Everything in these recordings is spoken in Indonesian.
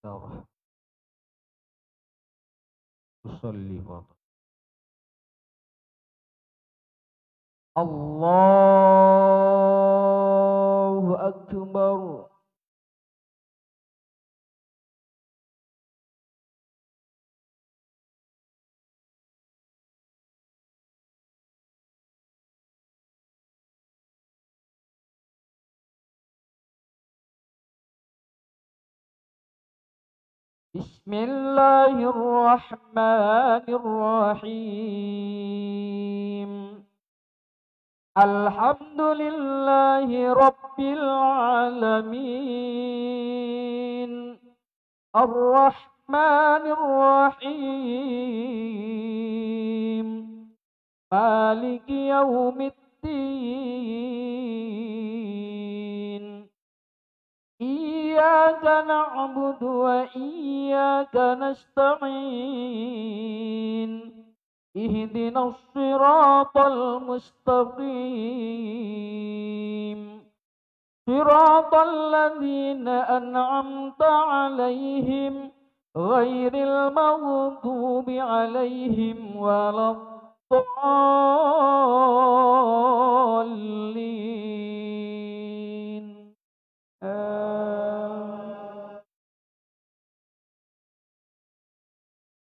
Bismillah. Usolli wa Allahu Akbar. Bismillahirrahmanirrahim. Alhamdulillahi Rabbil Alamin. Ar-Rahmanir Rahim. Maliki Yaumiddin. Iyyaka na'budu wa iyyaka nasta'in. Ihdinas siratal mustaqim. Siratal ladzina an'amta 'alaihim ghairil maghdubi 'alaihim waladdallin.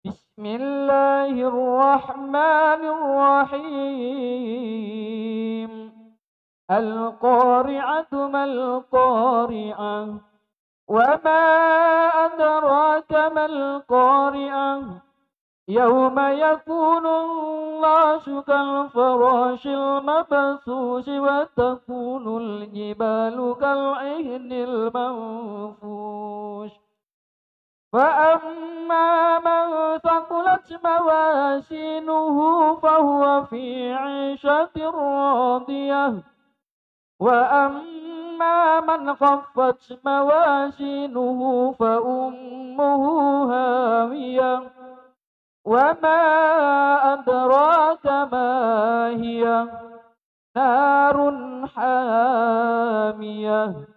Bismillahirrahmanirrahim. Al-qari'atu mal-qari'ah. Wa ma adraka mal-qari'ah. Yawma yakunu an-nasu kal-farashil mabthusi wa takunu al-jibalu kal-'ihnil manfush. فأما من ثقلت موازينه فهو في عيشة راضية وأما من خفت موازينه فأمه هاوية وما أدراك ما هي نار حامية.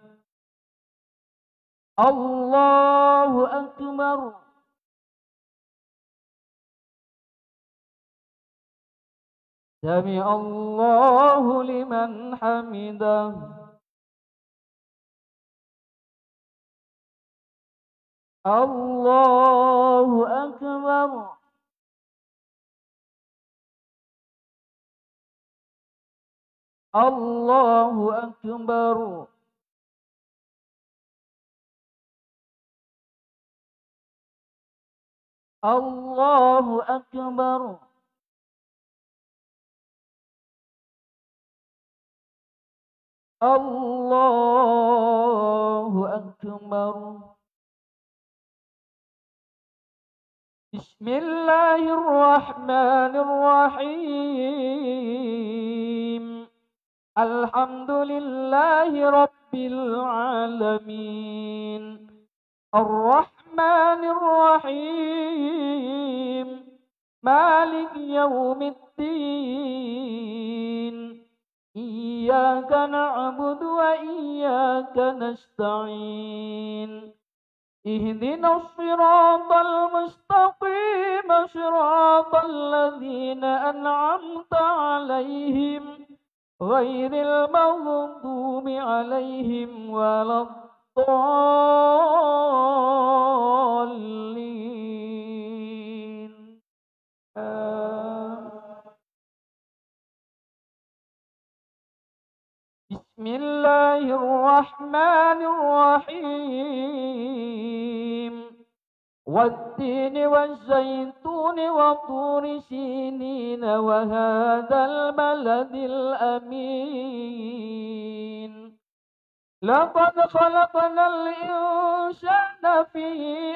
Allahu Akbar. Sami Allahu liman hamidah. Allahu Akbar. Allahu Akbar. Allahu Akbar. Allahu Akbar. Bismillahirrahmanirrahim. Alhamdulillahi Rabbil Alamin. Ar-Rahmanir Rahim. Maliki Yaumiddin. Iyyaka na'budu wa iyyaka nasta'in. Ihdinas siratal mustaqim. Siratal ladzina an'amta 'alaihim ghairil maghdubi 'alaihim waladdallin. Bismillahirrahmanirrahim. Wat-tini waz-zaytuni wa turi sinina wa hadzal baladil amin. Laqad khalaqnal insana fi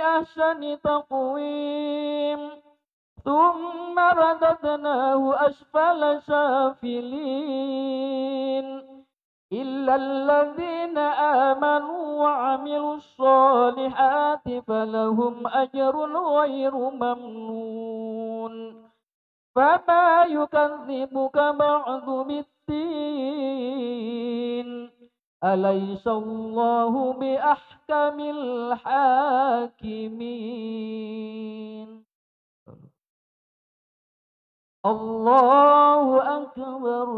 ahsani taqwim. Thumma radadnahu asfala safilin. إلا الذين آمنوا وعملوا الصالحات فلهم أجر غير ممنون. فما يكذبك بعد بالدين. أليس الله بأحكم الحاكمين. الله أكبر.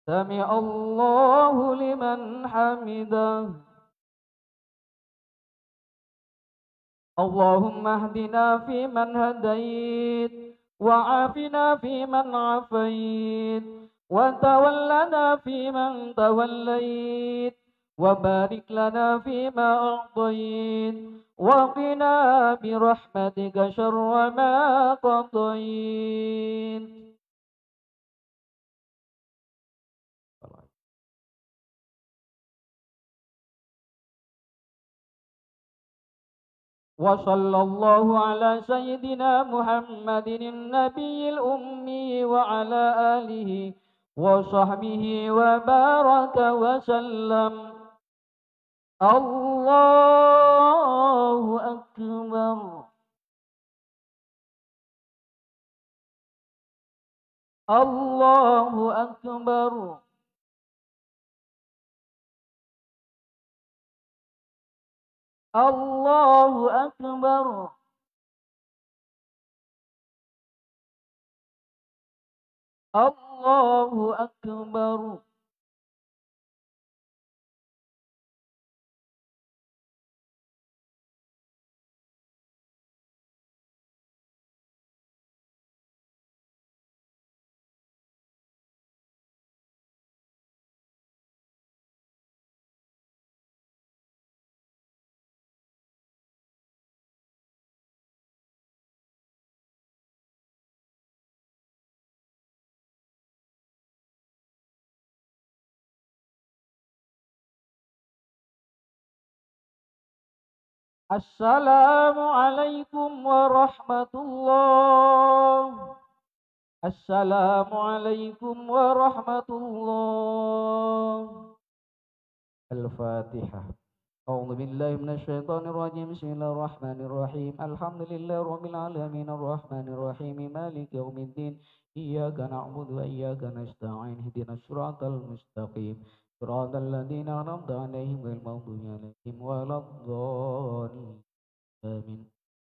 سمع الله لمن حمده. اللهم اهدنا فيمن هديت، وعافنا فيمن عافيت، وتولنا فيمن توليت، وبارك لنا فيما أعطيت، وقنا برحمتك شر ما قضيت. وصلى الله على سيدنا محمد النبي الأمي وعلى آله وصحبه وبارك وسلم. الله أكبر. الله أكبر. الله أكبر. الله أكبر. السلام عليكم ورحمة الله. السلام عليكم ورحمة الله. الفاتحة. أعوذ بالله من الشيطان الرجيم. بسم الله الرحمن الرحيم. الحمد لله رب العالمين الرحمن الرحيم مالك يوم الدين. إياك نعبد وإياك نستعين. اهدنا الصراط المستقيم صراط الذين أنعمت عليهم غير المغضوب عليهم ولا الضالين. آمين.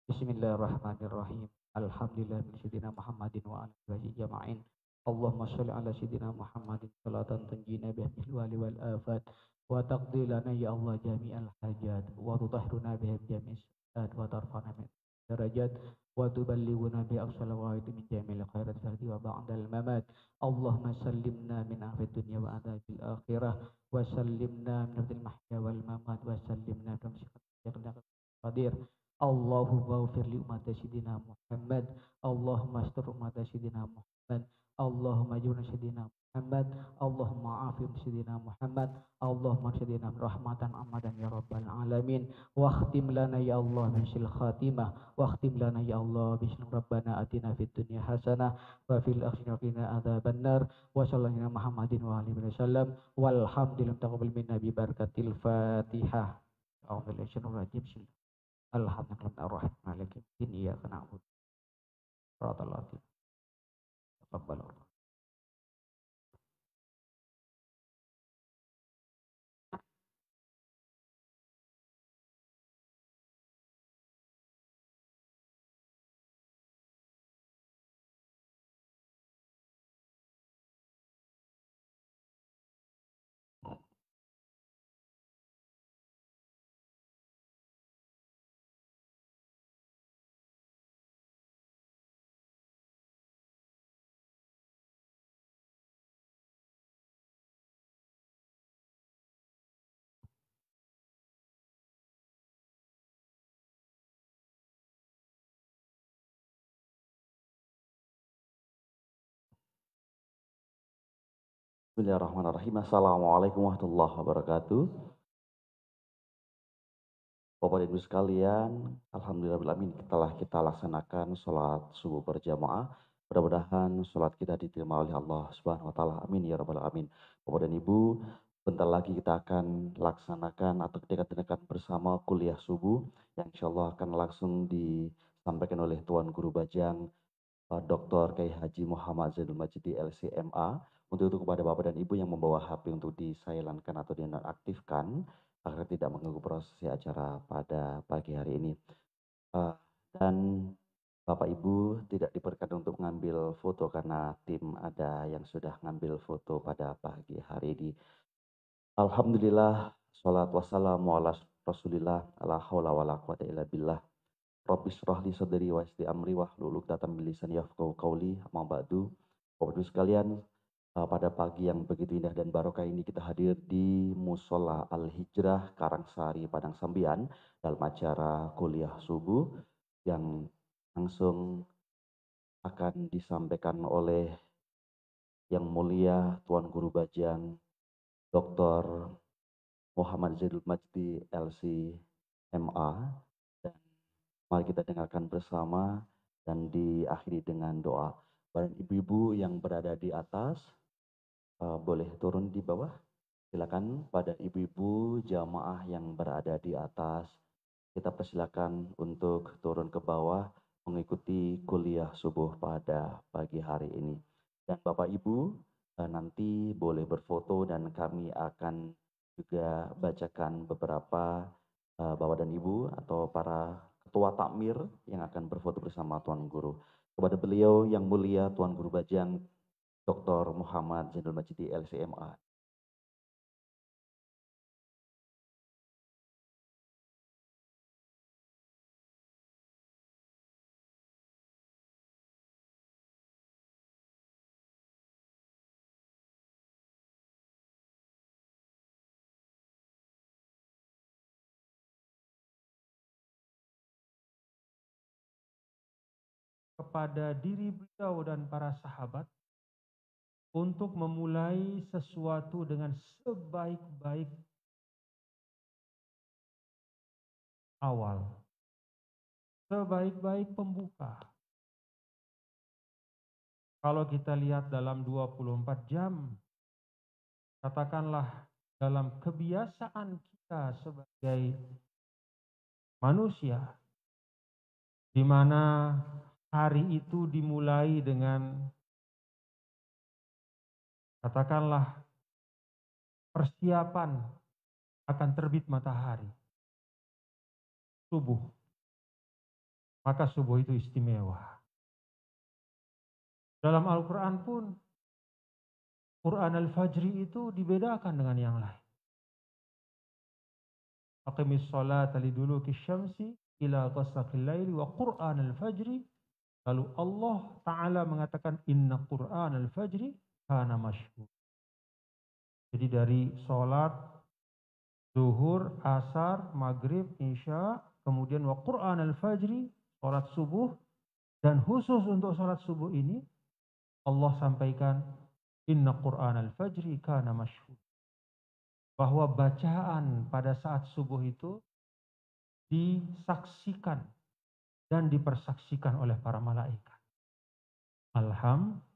بسم الله الرحمن الرحيم. الحمد لله من سيدنا محمد وعلى آله أجمعين. اللهم صل على سيدنا محمد صلاة تنجينا بها من الوال والآفات، وتقضي لنا يا الله جميع الحاجات، وتطهرنا بها جميع السيئات، وترفعنا من الدرجات، وتبلغنا بأقصى الغاية من جميع الخيرات في الحياة وبعد الممات. اللهم سلمنا من عذاب الدنيا وعذاب الآخرة، وسلمنا من عذاب المحيا والممات، وسلمنا من مشقة القدير. اللهم اغفر لأمة سيدنا محمد. اللهم استر أمة سيدنا محمد. اللهم اجعلنا سيدنا محمد. اللهم عافنا سيدنا محمد. اللهم سيدنا رحمة عمدا يا رب العالمين. واختم لنا يا الله بحسن الخاتمة. واختم لنا يا الله بسم ربنا آتنا في الدنيا حسنة وفي الآخرة وقنا عذاب النار. وصلى الله على محمد وآله وسلم. والحمد لله تقبل منا ببركة الفاتحة. أعوذ بالله من الشيطان الرجيم. Alhamdulillah ar-Rahman Malik yaumiddin iyyaka na'budu wa iyyaka nasta'in. Taqabbal. Bismillahirrahmanirrahim. Assalamualaikum warahmatullahi wabarakatuh. Bapak dan Ibu sekalian, alhamdulillahirrahmanirrahim telah kita laksanakan sholat subuh berjamaah. Mudah-mudahan sholat kita diterima oleh Allah Subhanahu wa taala. Amin ya rabbal alamin. Bapak dan Ibu, bentar lagi kita akan laksanakan atau kita dengarkan bersama kuliah subuh yang insyaallah akan langsung disampaikan oleh Tuan Guru Bajang Dr. Kiai Haji Muhammad Zainul Majdi LCMA. Untuk itu kepada Bapak dan Ibu yang membawa HP untuk disilentkan atau dinonaktifkan agar tidak mengganggu prosesi acara pada pagi hari ini. Dan Bapak Ibu tidak diperkenankan untuk mengambil foto karena tim ada yang sudah ngambil foto pada pagi hari ini. Alhamdulillah, shollat wassalamu ala rasulillah, ala hawla wa la quwata illa billah. Rabbi shrah li sadri wa yassir li amri wahlul 'uqdatam min lisani yafqahu qawli. Amma ba'du. Bapak Ibu sekalian, pada pagi yang begitu indah dan barokah ini kita hadir di Musola Al-Hijrah Karangsari Padang Sambian dalam acara kuliah subuh yang langsung akan disampaikan oleh Yang Mulia Tuan Guru Bajang Dr. Muhammad Zainul Majdi LCMA, dan mari kita dengarkan bersama dan diakhiri dengan doa. Dan ibu-ibu yang berada di atas boleh turun di bawah. Silakan pada ibu-ibu jamaah yang berada di atas, kita persilakan untuk turun ke bawah mengikuti kuliah subuh pada pagi hari ini. Dan Bapak Ibu nanti boleh berfoto dan kami akan juga bacakan beberapa Bapak dan Ibu atau para ketua takmir yang akan berfoto bersama Tuan Guru. Kepada beliau yang mulia Tuan Guru Bajang Dr. Muhammad Zainul Majdi LCMA. Kepada diri beliau dan para sahabat untuk memulai sesuatu dengan sebaik-baik awal, sebaik-baik pembuka. Kalau kita lihat dalam 24 jam, katakanlah dalam kebiasaan kita sebagai manusia, di mana hari itu dimulai dengan katakanlah persiapan akan terbit matahari, subuh. Maka subuh itu istimewa. Dalam Al-Quran pun, Quran Al-Fajri itu dibedakan dengan yang lain. Aqimis sholata liduluki syamsi ila ghasaqil laili wa Quran Al-Fajri. Lalu Allah Ta'ala mengatakan inna Quran Al-Fajri kana masyhur. Jadi dari sholat zuhur, asar, maghrib, isya, kemudian wa Quran Al-Fajri, sholat subuh, dan khusus untuk sholat subuh ini Allah sampaikan inna Quran Al-Fajri kana masyhur. Bahwa bacaan pada saat subuh itu disaksikan dan dipersaksikan oleh para malaikat. Alhamdulillah.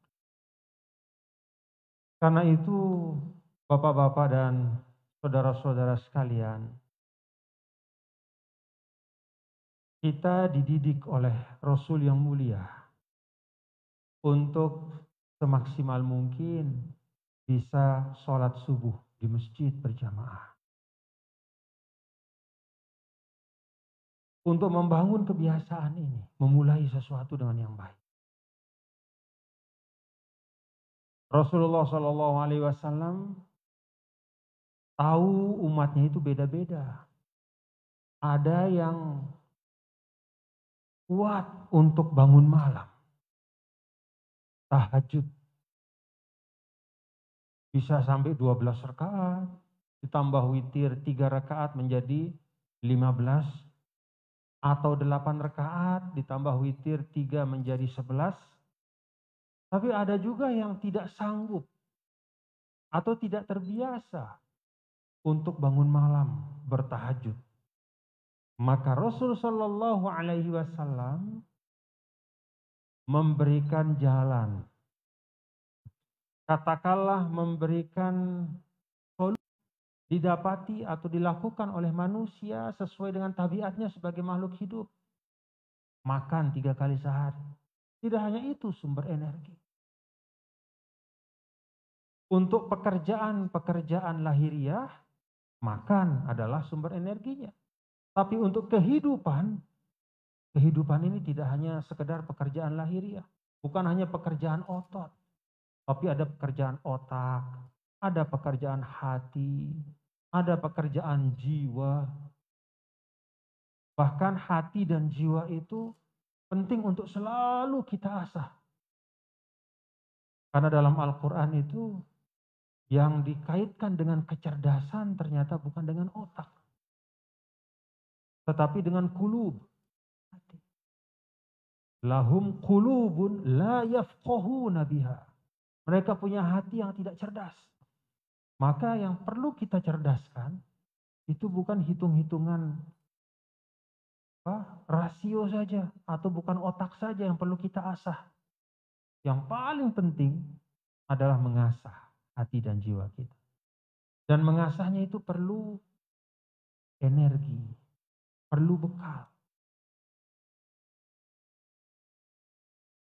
Karena itu Bapak-bapak dan saudara-saudara sekalian, kita dididik oleh Rasul yang mulia untuk semaksimal mungkin bisa sholat subuh di masjid berjamaah. Untuk membangun kebiasaan ini, memulai sesuatu dengan yang baik. Rasulullah SAW tahu umatnya itu beda-beda. Ada yang kuat untuk bangun malam, tahajud. Bisa sampai 12 rakaat, ditambah witir 3 rakaat menjadi 15, atau 8 rakaat ditambah witir 3 menjadi 11. Tapi ada juga yang tidak sanggup atau tidak terbiasa untuk bangun malam bertahajud. Maka Rasul Shallallahu Alaihi Wasallam memberikan jalan, katakanlah memberikan solusi didapati atau dilakukan oleh manusia sesuai dengan tabiatnya sebagai makhluk hidup. Makan 3 kali sehari, Tidak hanya itu sumber energi. Untuk pekerjaan-pekerjaan lahiriah, makan adalah sumber energinya. Tapi untuk kehidupan ini tidak hanya sekedar pekerjaan lahiriah. Bukan hanya pekerjaan otot. Tapi ada pekerjaan otak, ada pekerjaan hati, ada pekerjaan jiwa. Bahkan hati dan jiwa itu penting untuk selalu kita asah. Karena dalam Al-Quran itu yang dikaitkan dengan kecerdasan ternyata bukan dengan otak. Tetapi dengan kulub. Lahum kulubun la yafqahuna biha. Mereka punya hati yang tidak cerdas. Maka yang perlu kita cerdaskan itu bukan hitung-hitungan rasio saja. Atau bukan otak saja yang perlu kita asah. Yang paling penting adalah mengasah hati dan jiwa kita. Dan mengasahnya itu perlu energi, perlu bekal.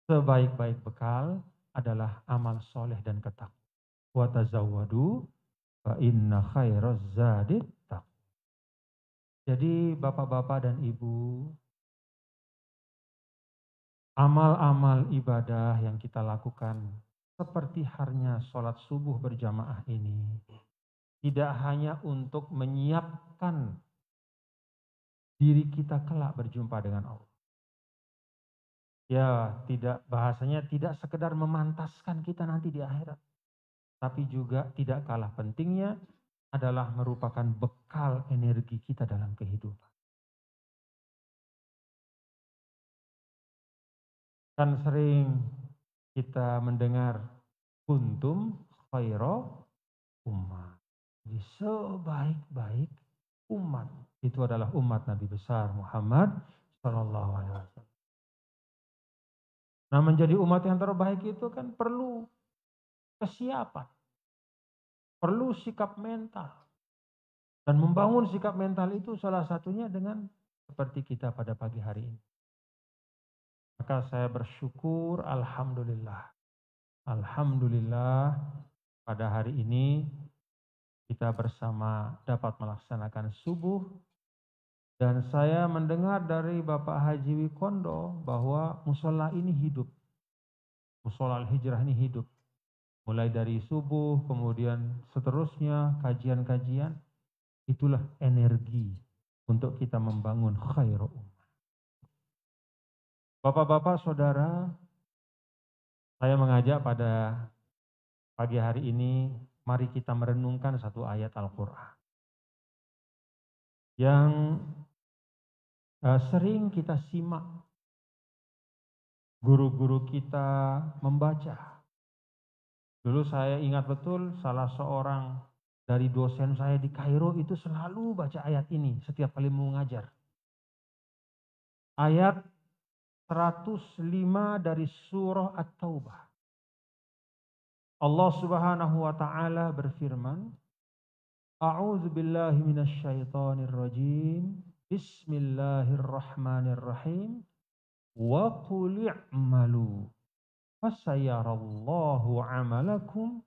Sebaik-baik bekal adalah amal soleh dan ketakwaan. Wa tazawwadu fa inna khairaz zadit taqwa. Jadi bapak-bapak dan ibu, amal-amal ibadah yang kita lakukan seperti halnya sholat subuh berjamaah ini tidak hanya untuk menyiapkan diri kita kelak berjumpa dengan Allah. Ya, bahasanya tidak sekedar memantaskan kita nanti di akhirat. Tapi juga tidak kalah pentingnya adalah merupakan bekal energi kita dalam kehidupan. Kan sering kita mendengar kuntum khaira ummah. Jadi sebaik-baik umat itu adalah umat Nabi besar Muhammad Sallallahu Alaihi Wasallam. Nah, menjadi umat yang terbaik itu kan perlu kesiapan, perlu sikap mental. Dan membangun sikap mental itu salah satunya dengan seperti kita pada pagi hari ini. Maka saya bersyukur, alhamdulillah. Alhamdulillah pada hari ini kita bersama dapat melaksanakan subuh. Dan saya mendengar dari Bapak Haji Wikondo bahwa musola ini hidup. Musola Al-Hijrah ini hidup. Mulai dari subuh, kemudian seterusnya kajian-kajian. Itulah energi untuk kita membangun khairu ummah. Bapak-bapak, saudara, saya mengajak pada pagi hari ini, mari kita merenungkan satu ayat Al-Quran. Yang sering kita simak guru-guru kita membaca. Dulu saya ingat betul salah seorang dari dosen saya di Kairo itu selalu baca ayat ini setiap kali mau ngajar. Ayat 105 dari surah At-Taubah. Allah Subhanahu wa taala berfirman, A'udzu billahi minasyaitonir rajim. Bismillahirrahmanirrahim. Wa qul i'malu fasayarallahu 'amalakum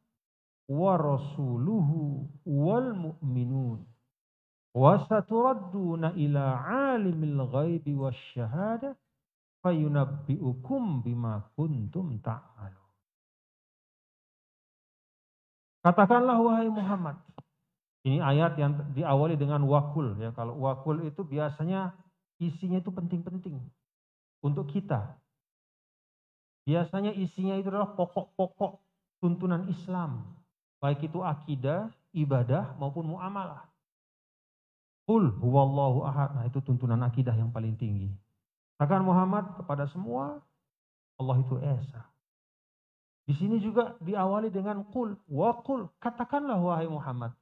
wa rasuluhu wal mu'minun. Wa saturadduna ila 'alimil ghaibi wasyahadah fayunabbi'ukum bima kuntum ta'malun. Katakanlah wahai Muhammad. Ini ayat yang diawali dengan wakul ya. Kalau wakul itu biasanya isinya itu penting-penting untuk kita. Biasanya isinya itu adalah pokok-pokok tuntunan Islam. Baik itu akidah, ibadah maupun muamalah. Qul huwallahu ahad. Nah, itu tuntunan akidah yang paling tinggi. Katakan Muhammad kepada semua, Allah itu esa. Di sini juga diawali dengan qul wa qul. Katakanlah wahai Muhammad.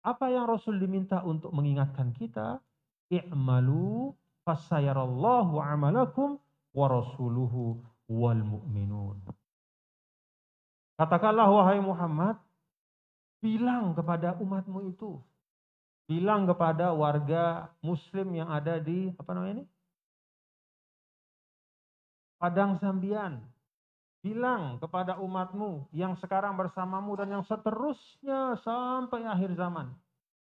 Apa yang Rasul diminta untuk mengingatkan kita? I'malu fasayarallahu amalakum wa rasuluhu wal mu'minun. Katakanlah wahai Muhammad, bilang kepada umatmu itu, bilang kepada warga muslim yang ada di padang sambian. Bilang kepada umatmu yang sekarang bersamamu dan yang seterusnya sampai akhir zaman.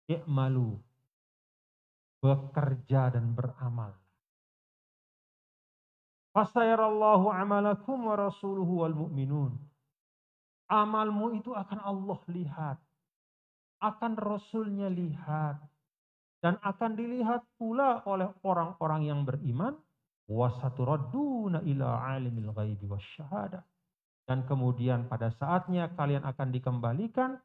I'malu, bekerja dan beramal. Fasayarallahu amalakum wa rasuluhu wal mu'minun. Amalmu itu akan Allah lihat. Akan Rasulnya lihat. Dan akan dilihat pula oleh orang-orang yang beriman. Wasaturadduna ila alimil ghaibi wasyahadah. Dan kemudian pada saatnya kalian akan dikembalikan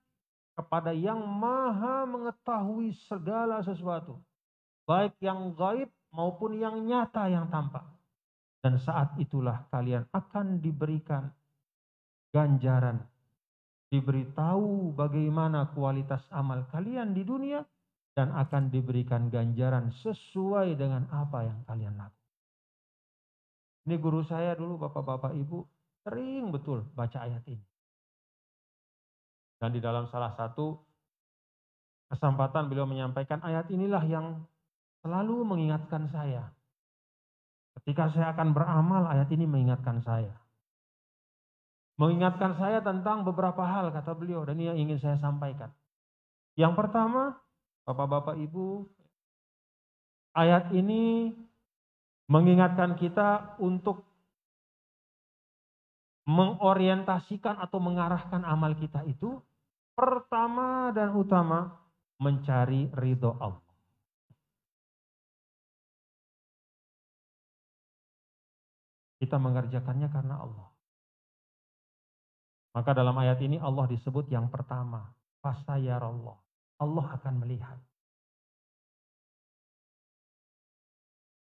kepada yang maha mengetahui segala sesuatu. Baik yang gaib maupun yang nyata yang tampak. Dan saat itulah kalian akan diberikan ganjaran. Diberitahu bagaimana kualitas amal kalian di dunia. Dan akan diberikan ganjaran sesuai dengan apa yang kalian lakukan. Ini guru saya dulu, bapak-bapak ibu, sering betul baca ayat ini. Dan di dalam salah satu kesempatan beliau menyampaikan ayat inilah yang selalu mengingatkan saya. Ketika saya akan beramal, ayat ini mengingatkan saya. Mengingatkan saya tentang beberapa hal, kata beliau, dan ini yang ingin saya sampaikan. Yang pertama, bapak-bapak ibu, ayat ini mengingatkan kita untuk mengorientasikan atau mengarahkan amal kita itu pertama dan utama mencari ridho Allah. Kita mengerjakannya karena Allah. Maka dalam ayat ini Allah disebut yang pertama, fasayarallah. Allah akan melihat.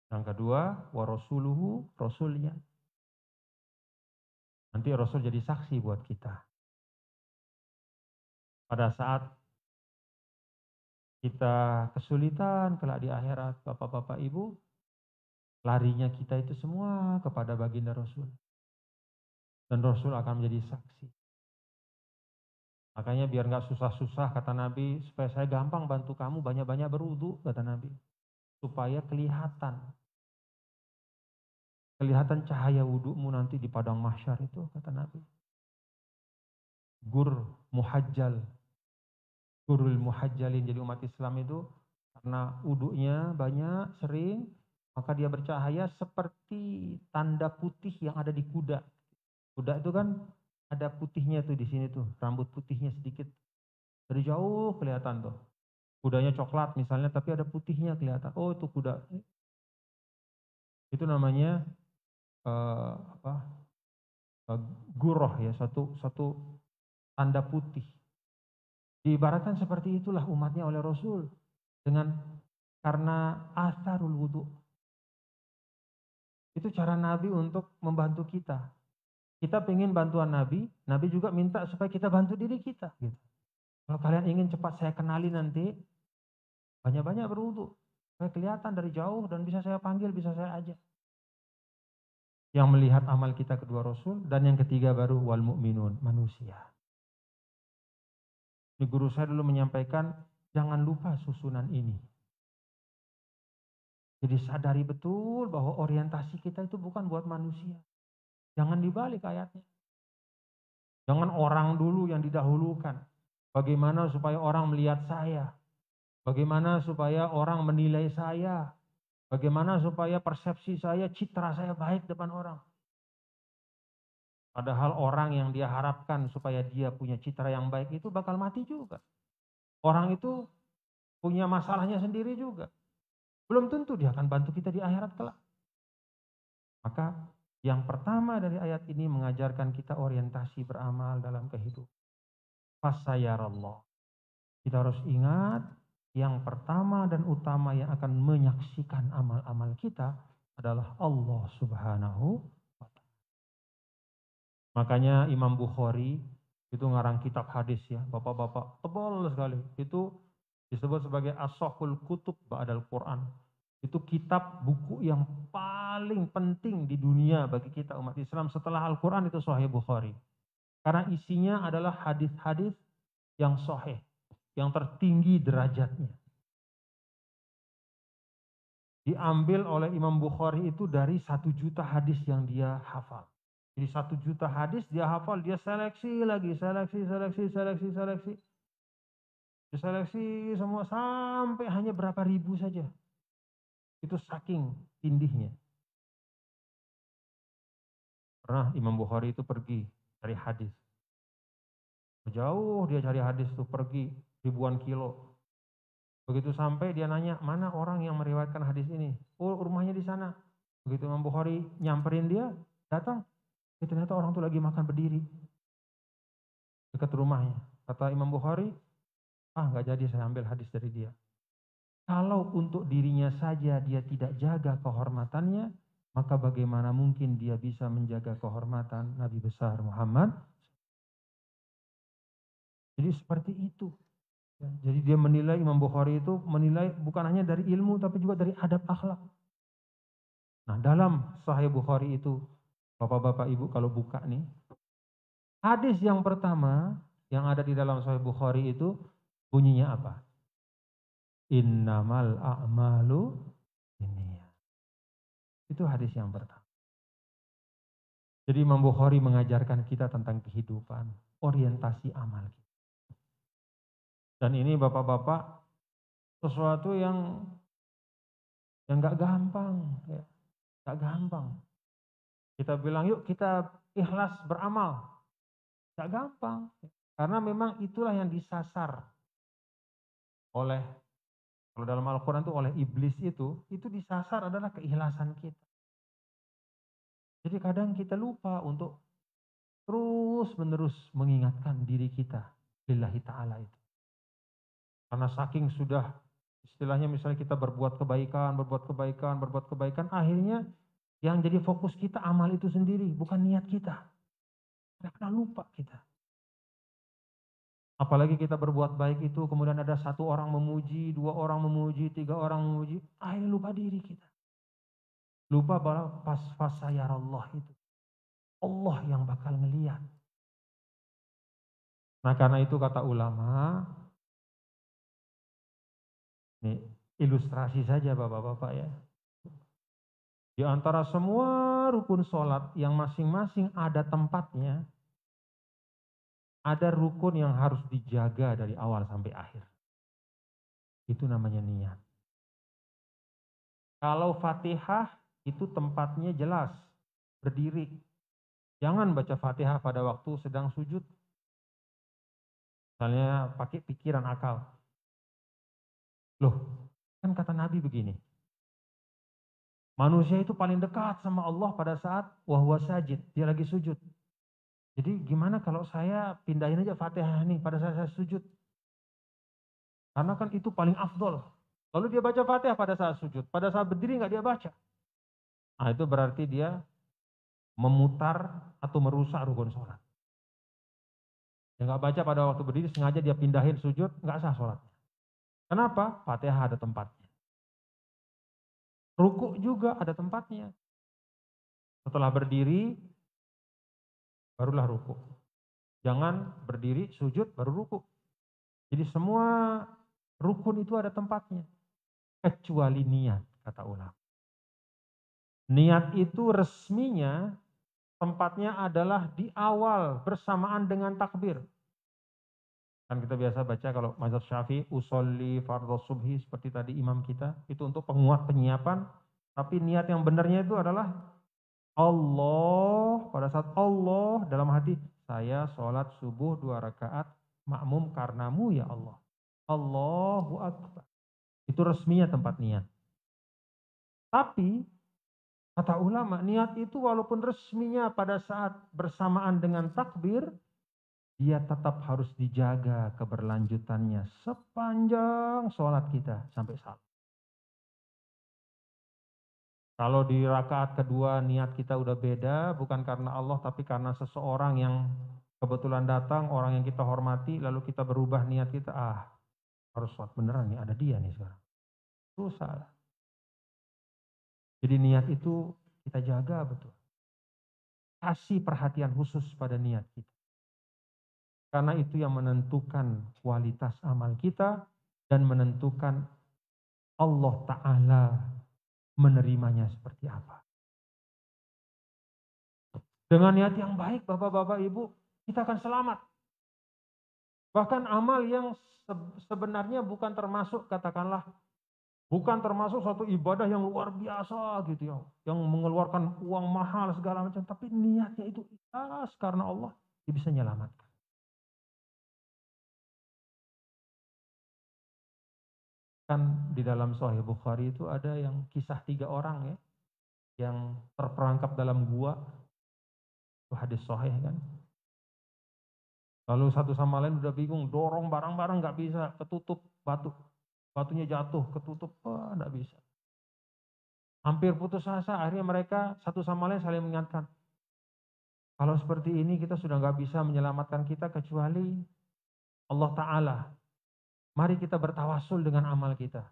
Yang kedua, wa rasuluhu, rasulnya. Nanti Rasul jadi saksi buat kita. Pada saat kita kesulitan kelak di akhirat, bapak-bapak ibu, larinya kita itu semua kepada baginda Rasul. Dan Rasul akan menjadi saksi. Makanya biar nggak susah-susah, kata Nabi, supaya saya gampang bantu kamu, banyak-banyak berwudu, kata Nabi. Supaya kelihatan cahaya wudumu nanti di padang mahsyar itu, kata Nabi. Gurul muhajjalin, jadi umat Islam itu karena wudunya banyak, sering, maka dia bercahaya seperti tanda putih yang ada di kuda. Kuda itu kan ada putihnya tuh di sini tuh, rambut putihnya sedikit. Dari jauh kelihatan tuh. Kudanya coklat misalnya, tapi ada putihnya kelihatan. Oh, itu kuda. Itu namanya guroh ya, satu tanda putih. Diibaratkan seperti itulah umatnya oleh Rasul karena asarul wudu. Itu cara Nabi untuk membantu kita. Kita pengen bantuan Nabi, Nabi juga minta supaya kita bantu diri kita. Gitu. Kalau kalian ingin cepat saya kenali nanti, banyak-banyak berwudu. Supaya kelihatan dari jauh dan bisa saya panggil, bisa saya ajak. Yang melihat amal kita kedua Rasul, dan yang ketiga baru wal mu'minun, manusia. Ini guru saya dulu menyampaikan, jangan lupa susunan ini. Jadi sadari betul bahwa orientasi kita itu bukan buat manusia. Jangan dibalik ayatnya. Jangan orang dulu yang didahulukan. Bagaimana supaya orang melihat saya? Bagaimana supaya orang menilai saya? Bagaimana supaya persepsi saya, citra saya baik depan orang? Padahal orang yang dia harapkan supaya dia punya citra yang baik itu bakal mati juga. Orang itu punya masalahnya sendiri juga. Belum tentu dia akan bantu kita di akhirat kelak. Maka yang pertama dari ayat ini mengajarkan kita orientasi beramal dalam kehidupan. Fasayarallah. Kita harus ingat yang pertama dan utama yang akan menyaksikan amal-amal kita adalah Allah Subhanahu wa ta'ala. Makanya Imam Bukhari itu ngarang kitab hadis ya, bapak-bapak, tebal sekali. Itu disebut sebagai as-sahhul kutub ba'dal Quran. Itu kitab buku yang paling penting di dunia bagi kita umat Islam setelah Al-Quran, itu Sahih Bukhari. Karena isinya adalah hadis-hadis yang sahih, yang tertinggi derajatnya. diambil oleh Imam Bukhari itu dari 1 juta hadis yang dia hafal. Jadi 1 juta hadis dia hafal, dia seleksi lagi, seleksi. Diseleksi semua sampai hanya berapa ribu saja. Itu saking tindihnya. Pernah Imam Bukhari itu pergi cari hadis. Jauh dia cari hadis tuh, pergi ribuan kilo. Begitu sampai dia nanya, mana orang yang meriwayatkan hadis ini? Oh, rumahnya di sana. Begitu Imam Bukhari nyamperin dia, datang. Ternyata orang itu lagi makan berdiri dekat rumahnya. Kata Imam Bukhari, nggak jadi saya ambil hadis dari dia. Kalau untuk dirinya saja dia tidak jaga kehormatannya, maka bagaimana mungkin dia bisa menjaga kehormatan Nabi besar Muhammad? Jadi seperti itu. Jadi dia menilai, Imam Bukhari itu menilai bukan hanya dari ilmu tapi juga dari adab akhlak. Nah, dalam Sahih Bukhari itu, Bapak-bapak Ibu kalau buka nih, hadis yang pertama yang ada di dalam Sahih Bukhari itu bunyinya apa? Innamal a'malu binniyat. Itu hadis yang pertama. Jadi Imam Bukhari mengajarkan kita tentang kehidupan, orientasi amal kita. Dan ini Bapak-bapak sesuatu yang nggak gampang, ya. Nggak gampang. Kita bilang yuk kita ikhlas beramal, nggak gampang. Karena memang itulah yang disasar oleh, kalau dalam Al-Quran itu oleh iblis itu disasar adalah keikhlasan kita. Jadi kadang kita lupa untuk terus menerus mengingatkan diri kita lillahi ta'ala itu. Karena saking sudah istilahnya misalnya kita berbuat kebaikan, akhirnya yang jadi fokus kita amal itu sendiri, bukan niat kita. Karena lupa kita. Apalagi kita berbuat baik itu kemudian ada 1 orang memuji, 2 orang memuji, 3 orang memuji, akhirnya lupa diri kita. Lupa bahwa pas fasayarallah itu Allah yang bakal ngelihat. Nah, karena itu kata ulama, nih ilustrasi saja Bapak-bapak ya. Di antara semua rukun sholat yang masing-masing ada tempatnya, ada rukun yang harus dijaga dari awal sampai akhir. Itu namanya niat. Kalau Fatihah itu tempatnya jelas, berdiri. Jangan baca Fatihah pada waktu sedang sujud. Misalnya pakai pikiran akal. Loh, kan kata Nabi begini. Manusia itu paling dekat sama Allah pada saat wahwa sajid, dia lagi sujud. Jadi gimana kalau saya pindahin aja Fatihah nih pada saat saya sujud? Karena kan itu paling afdol. Lalu dia baca Fatihah pada saat sujud, pada saat berdiri nggak dia baca. Nah, itu berarti dia memutar atau merusak rukun sholat. Dia nggak baca pada waktu berdiri, sengaja dia pindahin sujud, nggak sah sholatnya. Kenapa? Fatihah ada tempatnya. Ruku juga ada tempatnya. Setelah berdiri, barulah ruku. Jangan berdiri, sujud, baru ruku. Jadi semua rukun itu ada tempatnya. Kecuali niat, kata ulama. Niat itu resminya tempatnya adalah di awal bersamaan dengan takbir. Kan kita biasa baca kalau mazhab Syafi'i usolli fardhu subhi seperti tadi imam kita, itu untuk penguat penyiapan, tapi niat yang benarnya itu adalah Allah, pada saat Allah dalam hati, saya sholat subuh 2 rakaat makmum karenamu ya Allah. Allahu Akbar. Itu resminya tempat niat. Tapi kata ulama, niat itu walaupun resminya pada saat bersamaan dengan takbir, dia tetap harus dijaga keberlanjutannya sepanjang sholat kita sampai salam. Kalau di rakaat kedua niat kita udah beda, bukan karena Allah tapi karena seseorang yang kebetulan datang, orang yang kita hormati, lalu kita berubah niat kita, harus sholat beneran nih, ada dia nih sekarang. Terus salah. Jadi niat itu kita jaga betul. Kasih perhatian khusus pada niat kita. Karena itu yang menentukan kualitas amal kita dan menentukan Allah Ta'ala menerimanya seperti apa. Dengan niat yang baik, Bapak-bapak, Ibu, kita akan selamat. Bahkan amal yang sebenarnya bukan termasuk, katakanlah, bukan termasuk suatu ibadah yang luar biasa gitu ya, yang mengeluarkan uang mahal segala macam, tapi niatnya itu ikhlas karena Allah, dia bisa menyelamatkan. Kan di dalam Sahih Bukhari itu ada yang kisah 3 orang ya, yang terperangkap dalam gua, itu hadis sahih kan. Lalu satu sama lain udah bingung, dorong barang-barang nggak bisa, ketutup batunya jatuh, ketutup, wah nggak bisa. Hampir putus asa, akhirnya mereka satu sama lain saling mengingatkan, kalau seperti ini kita sudah nggak bisa menyelamatkan kita kecuali Allah Ta'ala. Mari kita bertawasul dengan amal kita.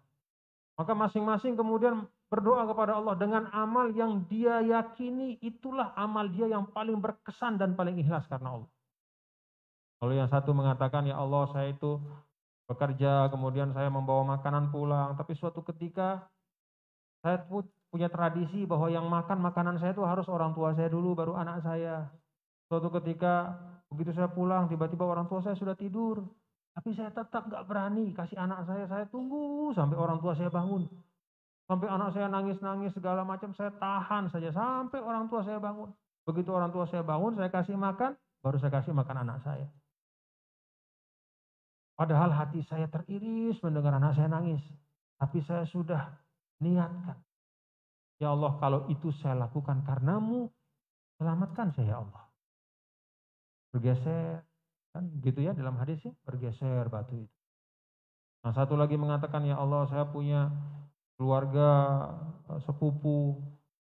Maka masing-masing kemudian berdoa kepada Allah dengan amal yang dia yakini itulah amal dia yang paling berkesan dan paling ikhlas karena Allah. Kalau yang satu mengatakan, ya Allah saya itu bekerja, kemudian saya membawa makanan pulang, tapi suatu ketika saya punya tradisi bahwa yang makan makanan saya itu harus orang tua saya dulu, baru anak saya. Suatu ketika begitu saya pulang, tiba-tiba orang tua saya sudah tidur. Tapi saya tetap gak berani kasih anak saya tunggu sampai orang tua saya bangun. Sampai anak saya nangis-nangis segala macam, saya tahan saja sampai orang tua saya bangun. Begitu orang tua saya bangun, saya kasih makan, baru saya kasih makan anak saya. Padahal hati saya teriris mendengar anak saya nangis. Tapi saya sudah niatkan. Ya Allah, kalau itu saya lakukan karenamu, selamatkan saya ya Allah. Bergeser, kan gitu ya dalam hadisnya, bergeser batu itu. Nah satu lagi mengatakan, ya Allah saya punya keluarga, sepupu,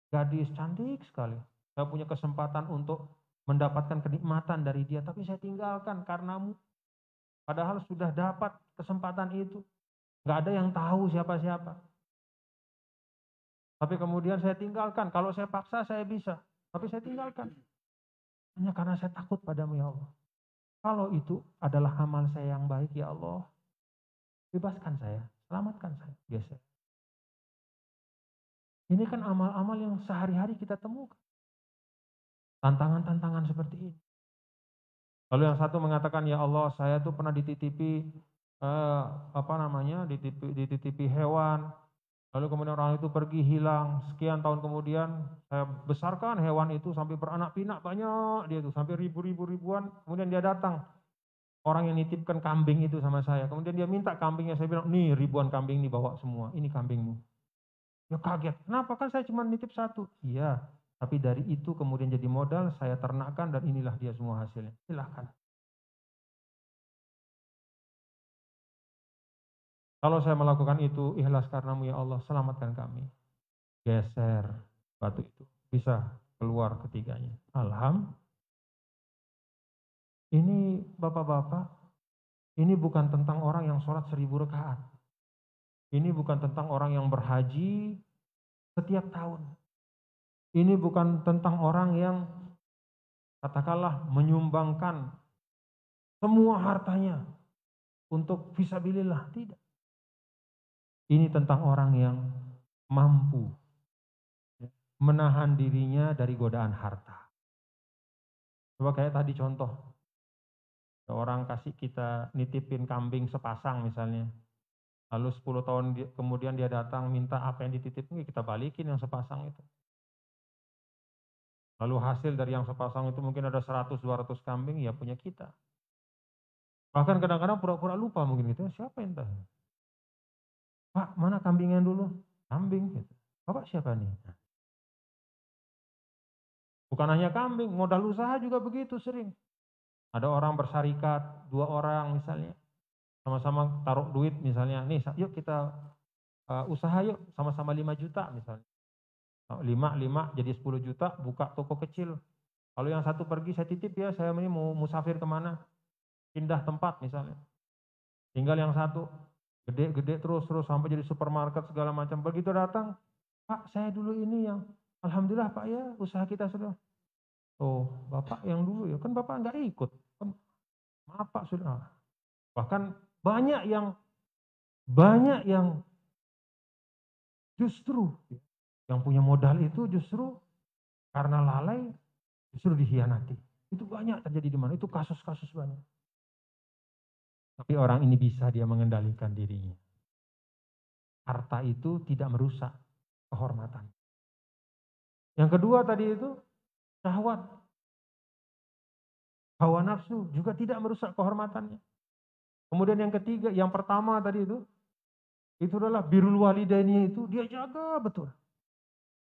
gadis cantik sekali. Saya punya kesempatan untuk mendapatkan kenikmatan dari dia, tapi saya tinggalkan karenamu. Padahal sudah dapat kesempatan itu. Nggak ada yang tahu siapa-siapa. Tapi kemudian saya tinggalkan, kalau saya paksa saya bisa. Tapi saya tinggalkan. Hanya karena saya takut padamu ya Allah. Kalau itu adalah amal saya yang baik ya Allah, bebaskan saya, selamatkan saya. Biasa. Ini kan amal-amal yang sehari-hari kita temukan. Tantangan-tantangan seperti ini. Lalu yang satu mengatakan, ya Allah saya tuh pernah dititipi, dititipi hewan. Lalu kemudian orang itu pergi hilang, sekian tahun kemudian saya besarkan hewan itu sampai beranak pinak banyak dia itu, sampai ribuan, kemudian dia datang. Orang yang nitipkan kambing itu sama saya, kemudian dia minta kambingnya, saya bilang, nih ribuan kambing nih bawa semua, ini kambingmu. Ya kaget, kenapa kan saya cuma nitip satu? Iya, tapi dari itu kemudian jadi modal, saya ternakkan dan inilah dia semua hasilnya. Silahkan. Kalau saya melakukan itu, ikhlas karenamu ya Allah, selamatkan kami. Geser batu itu, bisa keluar ketiganya. Alhamdulillah. Ini bapak-bapak, ini bukan tentang orang yang sholat 1000 rakaat. Ini bukan tentang orang yang berhaji setiap tahun. Ini bukan tentang orang yang katakanlah menyumbangkan semua hartanya untuk fisabilillah. Tidak. Ini tentang orang yang mampu menahan dirinya dari godaan harta. Coba kayak tadi contoh, orang kasih kita nitipin kambing sepasang misalnya, lalu 10 tahun kemudian dia datang minta apa yang dititipin, kita balikin yang sepasang itu. Lalu hasil dari yang sepasang itu mungkin ada 100-200 kambing, ya punya kita. Bahkan kadang-kadang pura-pura lupa mungkin gitu, siapa yang tahu? Pak, mana kambingnya dulu? Kambing gitu. Bapak siapa nih? Bukan hanya kambing, modal usaha juga begitu sering. Ada orang bersarikat, 2 orang misalnya, sama-sama taruh duit misalnya, nih yuk kita usaha yuk, sama-sama 5 juta misalnya. 5 jadi 10 juta, buka toko kecil. Kalau yang satu pergi, saya titip ya, saya ini mau musafir kemana, pindah tempat misalnya. Tinggal yang satu, gede terus sampai jadi supermarket segala macam. Begitu datang, Pak saya dulu ini yang, alhamdulillah Pak ya, usaha kita sudah. Oh Bapak yang dulu ya, kan Bapak nggak ikut. Kan, maaf Pak sudah. Bahkan banyak yang justru Yang punya modal itu justru karena lalai justru dikhianati. Itu banyak terjadi di mana? Itu kasus-kasus banyak. Tapi orang ini bisa dia mengendalikan dirinya. Harta itu tidak merusak kehormatan. Yang kedua tadi itu syahwat. Hawa nafsu juga tidak merusak kehormatannya. Kemudian yang ketiga, yang pertama tadi itu adalah birrul walidaini, itu dia jaga betul.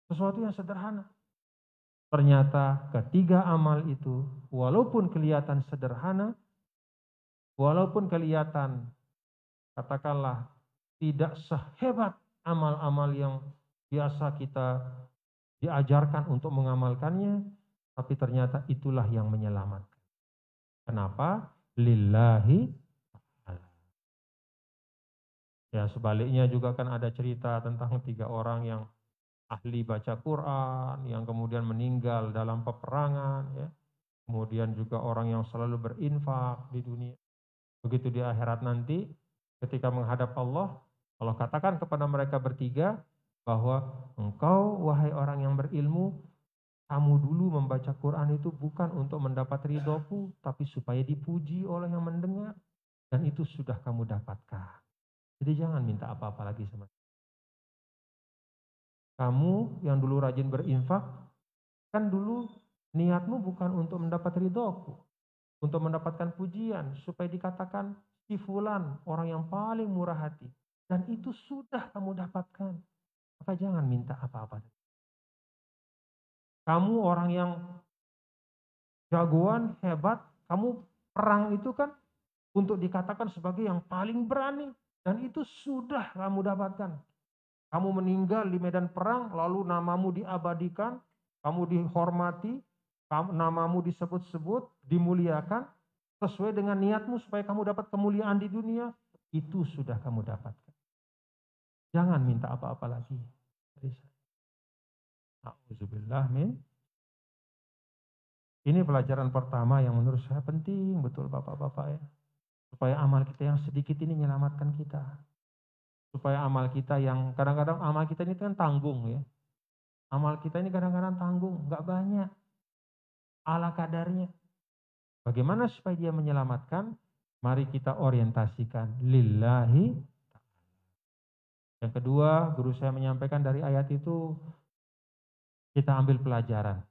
Sesuatu yang sederhana. Ternyata ketiga amal itu walaupun kelihatan sederhana, walaupun kelihatan katakanlah tidak sehebat amal-amal yang biasa kita diajarkan untuk mengamalkannya, tapi ternyata itulah yang menyelamatkan. Kenapa? Lillahi ta'ala. Ya sebaliknya juga kan ada cerita tentang 3 orang yang ahli baca Quran, yang kemudian meninggal dalam peperangan, ya. Kemudian juga orang yang selalu berinfak di dunia. Begitu di akhirat nanti, ketika menghadap Allah, Allah katakan kepada mereka bertiga, bahwa engkau wahai orang yang berilmu, kamu dulu membaca Quran itu bukan untuk mendapat ridhoku, tapi supaya dipuji oleh yang mendengar. Dan itu sudah kamu dapatkan. Jadi jangan minta apa-apa lagi sama kamu yang dulu rajin berinfak, kan dulu niatmu bukan untuk mendapat ridhoku, untuk mendapatkan pujian, supaya dikatakan si fulan orang yang paling murah hati. Dan itu sudah kamu dapatkan. Maka jangan minta apa-apa. Kamu orang yang jagoan, hebat, kamu perang itu kan untuk dikatakan sebagai yang paling berani. Dan itu sudah kamu dapatkan. Kamu meninggal di medan perang, lalu namamu diabadikan, kamu dihormati, namamu disebut-sebut, dimuliakan, sesuai dengan niatmu supaya kamu dapat kemuliaan di dunia, itu sudah kamu dapatkan. Jangan minta apa-apa lagi. A'udzubillah min. Ini pelajaran pertama yang menurut saya penting betul Bapak-Bapak ya. Supaya amal kita yang sedikit ini menyelamatkan kita. Supaya amal kita yang kadang-kadang amal kita ini kan tanggung ya. Amal kita ini kadang-kadang tanggung, nggak banyak. Ala kadarnya. Bagaimana supaya dia menyelamatkan? Mari kita orientasikan lillahi. Yang kedua, guru saya menyampaikan dari ayat itu kita ambil pelajaran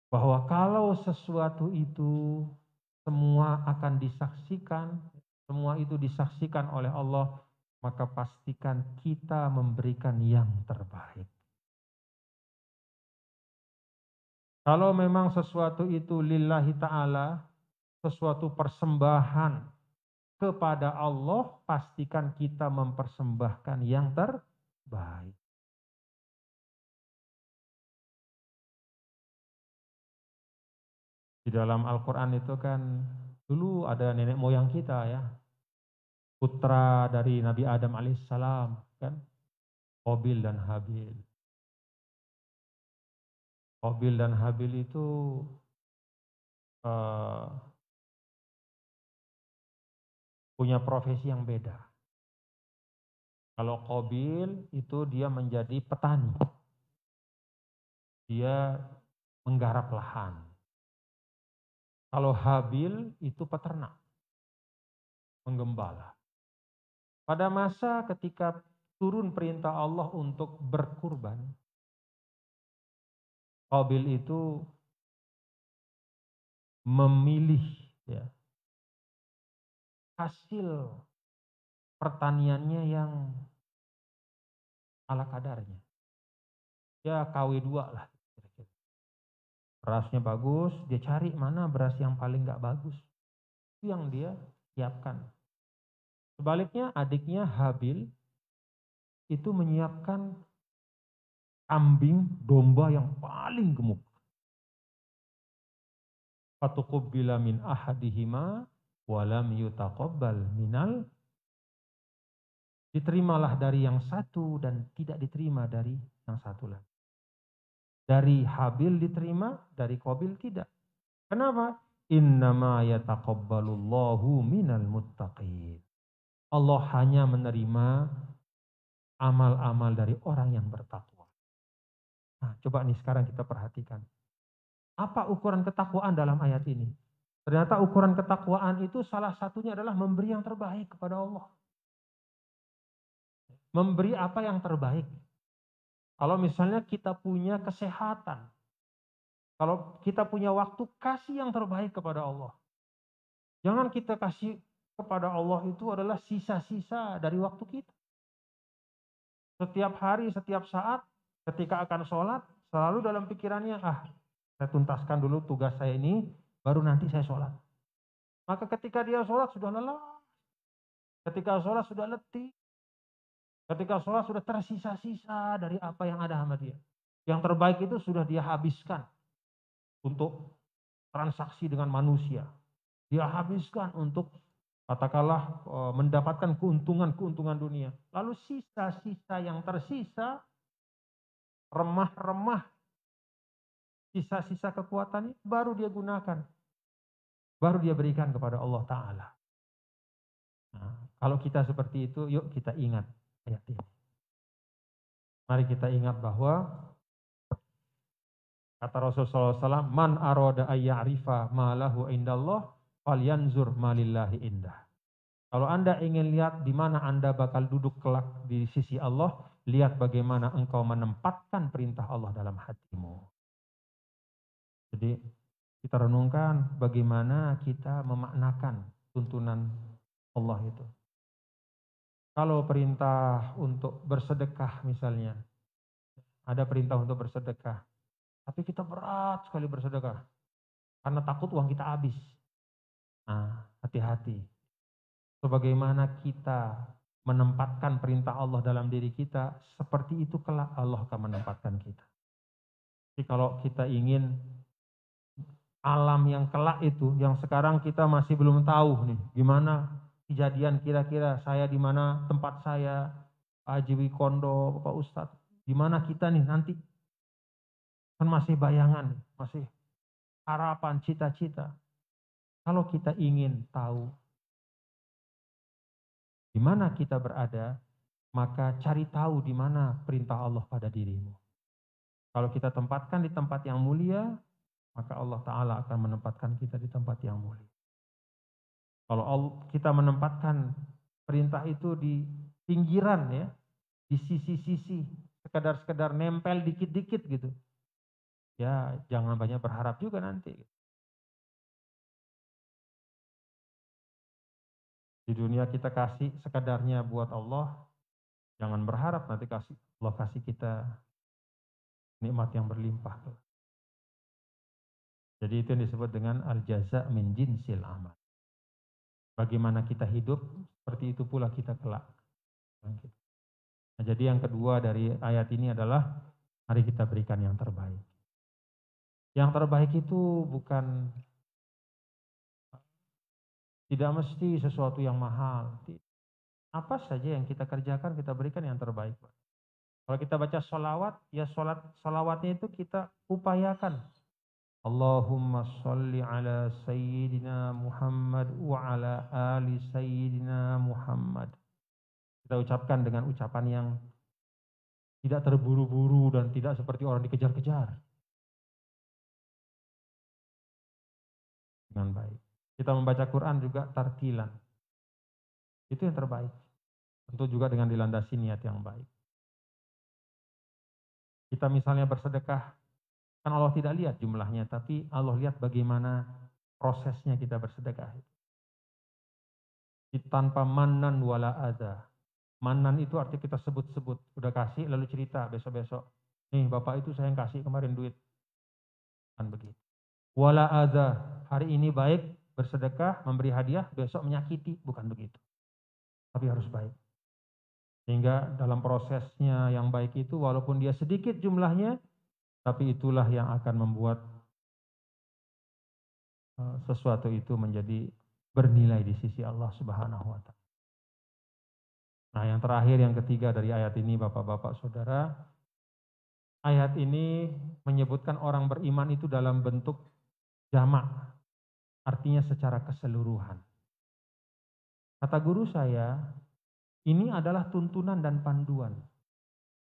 bahwa kalau sesuatu itu semua akan disaksikan, semua itu disaksikan oleh Allah, maka pastikan kita memberikan yang terbaik. Kalau memang sesuatu itu lillahi ta'ala, sesuatu persembahan kepada Allah, pastikan kita mempersembahkan yang terbaik. Di dalam Al-Quran itu kan dulu ada nenek moyang kita ya, putra dari Nabi Adam alaihissalam kan, Qabil dan Habil. Qabil dan Habil itu punya profesi yang beda. Kalau Qabil itu dia menjadi petani, dia menggarap lahan. Kalau Habil itu peternak, menggembala. Pada masa ketika turun perintah Allah untuk berkurban, Qabil itu memilih ya, hasil pertaniannya yang ala kadarnya. Ya KW2 lah. Berasnya bagus, dia cari mana beras yang paling gak bagus. Itu yang dia siapkan. Sebaliknya adiknya Habil itu menyiapkan kambing domba yang paling gemuk. Fatuqubbila min ahadihima walam yutaqabbal minal. Diterimalah dari yang satu dan tidak diterima dari yang satu lagi. Dari Habil diterima, dari Qabil tidak. Kenapa? Innama yataqabbalullahu minal muttaqin. Allah hanya menerima amal-amal dari orang yang bertakwa. Nah, coba nih sekarang kita perhatikan. Apa ukuran ketakwaan dalam ayat ini? Ternyata ukuran ketakwaan itu salah satunya adalah memberi yang terbaik kepada Allah. Memberi apa yang terbaik. Kalau misalnya kita punya kesehatan, kalau kita punya waktu, kasih yang terbaik kepada Allah. Jangan kita kasih kepada Allah itu adalah sisa-sisa dari waktu kita. Setiap hari, setiap saat, ketika akan sholat, selalu dalam pikirannya, saya tuntaskan dulu tugas saya ini, baru nanti saya sholat. Maka ketika dia sholat sudah lelah, ketika sholat sudah letih, ketika sholat sudah tersisa-sisa dari apa yang ada sama dia. Yang terbaik itu sudah dia habiskan untuk transaksi dengan manusia. Dia habiskan untuk katakanlah mendapatkan keuntungan-keuntungan dunia. Lalu sisa-sisa yang tersisa, remah-remah, sisa-sisa kekuatannya baru dia gunakan. Baru dia berikan kepada Allah Ta'ala. Nah, kalau kita seperti itu, yuk kita ingat ayat ini. Mari kita ingat bahwa kata Rasulullah SAW, man aroda ayya'rifa ma lahu indallah, falyanzur malillahi indah. Kalau Anda ingin lihat di mana Anda bakal duduk kelak di sisi Allah, lihat bagaimana engkau menempatkan perintah Allah dalam hatimu. Jadi kita renungkan bagaimana kita memaknakan tuntunan Allah itu. Kalau perintah untuk bersedekah misalnya, ada perintah untuk bersedekah, tapi kita berat sekali bersedekah karena takut uang kita habis. Nah, hati-hati. Sebagaimana kita menempatkan perintah Allah dalam diri kita, seperti itu kelak Allah akan menempatkan kita. Jadi kalau kita ingin alam yang kelak itu, yang sekarang kita masih belum tahu nih, gimana kejadian kira-kira saya di mana tempat saya, Pak Haji Wikondo, Bapak Ustadz, di mana kita nih nanti, kan masih bayangan, masih harapan, cita-cita. Kalau kita ingin tahu di mana kita berada, maka cari tahu di mana perintah Allah pada dirimu. Kalau kita tempatkan di tempat yang mulia, maka Allah Ta'ala akan menempatkan kita di tempat yang mulia. Kalau kita menempatkan perintah itu di pinggiran ya, di sisi-sisi, sekedar nempel dikit-dikit gitu, ya jangan banyak berharap juga nanti. Di dunia kita kasih sekedarnya buat Allah, jangan berharap nanti Allah kasih kita nikmat yang berlimpah. Jadi itu yang disebut dengan al-jaza min jinsil amal. Bagaimana kita hidup, seperti itu pula kita kelak. Nah, jadi yang kedua dari ayat ini adalah mari kita berikan yang terbaik. Yang terbaik itu bukan, tidak mesti sesuatu yang mahal. Apa saja yang kita kerjakan kita berikan yang terbaik. Kalau kita baca sholawat, ya sholawatnya itu kita upayakan. Allahumma sholli ala sayyidina Muhammad wa ala ali sayyidina Muhammad. Kita ucapkan dengan ucapan yang tidak terburu-buru dan tidak seperti orang dikejar-kejar. Dengan baik. Kita membaca Quran juga tartilan. Itu yang terbaik. Tentu juga dengan dilandasi niat yang baik. Kita misalnya bersedekah, kan Allah tidak lihat jumlahnya, tapi Allah lihat bagaimana prosesnya kita bersedekah. Tanpa manan wala adza. Manan itu arti kita sebut-sebut, udah kasih lalu cerita besok-besok. Nih bapak itu saya yang kasih kemarin duit. Kan begitu. Wala adza, hari ini baik bersedekah, memberi hadiah, besok menyakiti, bukan begitu. Tapi harus baik. Sehingga dalam prosesnya yang baik itu walaupun dia sedikit jumlahnya, tapi itulah yang akan membuat sesuatu itu menjadi bernilai di sisi Allah Subhanahu wa Ta'ala. Nah, yang terakhir, yang ketiga dari ayat ini, Bapak-bapak, Saudara, ayat ini menyebutkan orang beriman itu dalam bentuk jamak, artinya secara keseluruhan. Kata guru saya, ini adalah tuntunan dan panduan.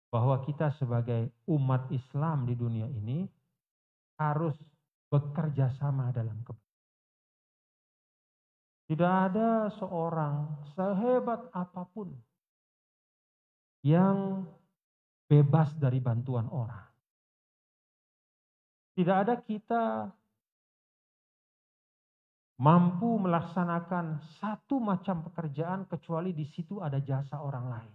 bahwa kita sebagai umat Islam di dunia ini harus bekerja sama dalam kebaikan. Tidak ada seorang sehebat apapun yang bebas dari bantuan orang. Tidak ada kita mampu melaksanakan satu macam pekerjaan kecuali di situ ada jasa orang lain.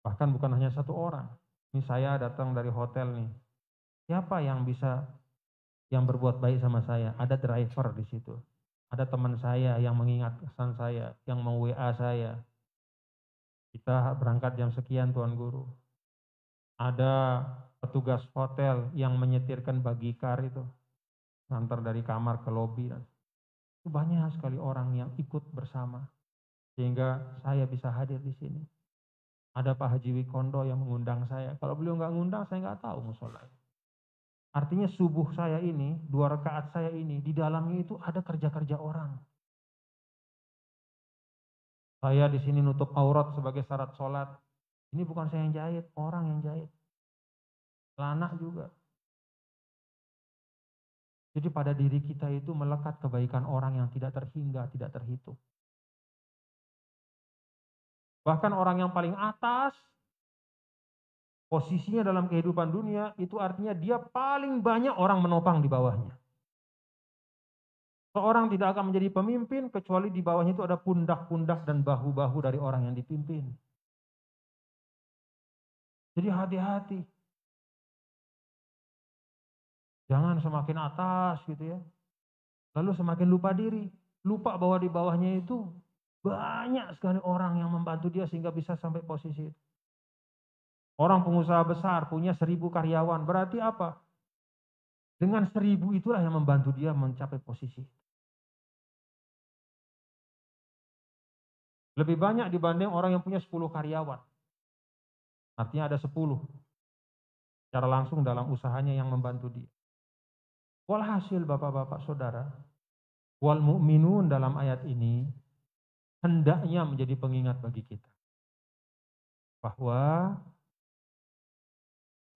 Bahkan bukan hanya satu orang. Ini saya datang dari hotel nih. Siapa yang berbuat baik sama saya? Ada driver di situ. Ada teman saya yang mengingatkan saya, yang mau-WA saya. Kita berangkat jam sekian Tuan Guru. Ada petugas hotel yang menyetirkan bagicar itu. Antar dari kamar ke lobi. Itu banyak sekali orang yang ikut bersama. Sehingga saya bisa hadir di sini. Ada Pak Haji Wikondo yang mengundang saya. Kalau beliau nggak ngundang, saya nggak tahu musola. Artinya subuh saya ini, 2 rakaat saya ini, di dalamnya itu ada kerja-kerja orang. Saya di sini nutup aurat sebagai syarat sholat. Ini bukan saya yang jahit, orang yang jahit. Celana juga. Jadi pada diri kita itu melekat kebaikan orang yang tidak terhingga, tidak terhitung. Bahkan orang yang paling atas, posisinya dalam kehidupan dunia, itu artinya dia paling banyak orang menopang di bawahnya. Seorang tidak akan menjadi pemimpin kecuali di bawahnya itu ada pundak-pundak dan bahu-bahu dari orang yang dipimpin. Jadi hati-hati. Jangan semakin atas gitu ya. Lalu semakin lupa diri. Lupa bahwa di bawahnya itu banyak sekali orang yang membantu dia sehingga bisa sampai posisi itu. Orang pengusaha besar punya 1000 karyawan. Berarti apa? Dengan 1000 itulah yang membantu dia mencapai posisi. Lebih banyak dibanding orang yang punya 10 karyawan. Artinya ada 10. Secara langsung dalam usahanya yang membantu dia. Walhasil bapak-bapak saudara. Wal mu'minun dalam ayat ini hendaknya menjadi pengingat bagi kita. Bahwa